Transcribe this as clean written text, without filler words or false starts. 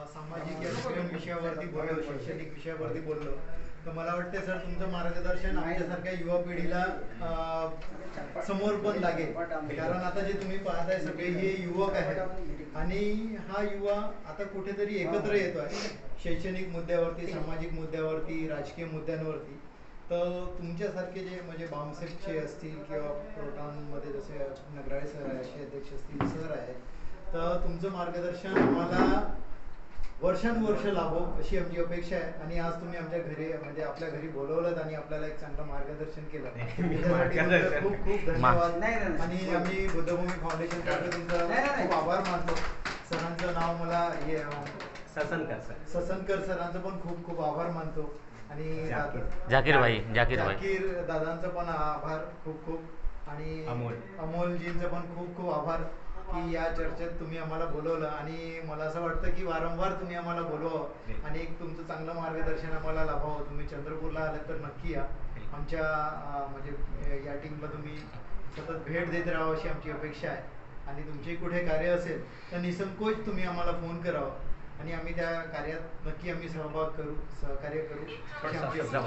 सामाजिक या शिक्षण विषयावरती बोललो, शैक्षणिक विषयावरती बोललो, तर मला वाटतं सर तुमचं मार्गदर्शन आमच्यासारख्या युवा पिढीला समोर पण लागेल. कारण आता जे तुम्ही पाहताय सगळे हे युवक आहेत आणि हा युवा आता कुठेतरी एकत्र येतोय शैक्षणिक मुद्द्यावरती, सामाजिक मुद्द्यावरती, राजकीय मुद्द्यांवरती. तर तुमच्यासारखे जे म्हणजे बामसेटचे असतील किंवा प्रोटॉनमध्ये जसे नगराळे सर आहे, असे अध्यक्ष असतील, सर आहेत, तर तुमचं मार्गदर्शन आम्हाला वर्षानुवर्ष लाभो अशी आमची अपेक्षा आहे. आणि आज तुम्ही आमच्या घरी म्हणजे आपल्या घरी बोलवलं आणि आपल्याला एक चांगलं मार्गदर्शन केलं, त्याच्यासाठी खूप खूप धन्यवाद. आणि आम्ही बुद्धभूमी फाउंडेशन तर्फे तुमचा खूप आभार मानतो. सरांचं नाव मला ससनकर सरांचं पण खूप खूप आभार मानतो. आणि जाकीर दादांचं पण आभार खूप खूप. आणि अमोलजींचं पण खूप खूप आभार की या चर्चेत तुम्ही आम्हाला बोलवलं. आणि मला असं वाटतं की वारंवार तुम्ही आम्हाला बोलवावं आणि एक तुमचं चांगलं मार्गदर्शन आम्हाला लाभावं. तुम्ही चंद्रपूरला आलात तर नक्की या. आमच्या म्हणजे या टीमला तुम्ही सतत भेट देत राहावं अशी आमची अपेक्षा आहे. आणि तुमचे कुठे कार्य असेल तर निसंकोच तुम्ही आम्हाला फोन करावा आणि आम्ही त्या कार्यात नक्की आम्ही सहभाग करू, सहकार्य करू अशी आमची अपेक्षा.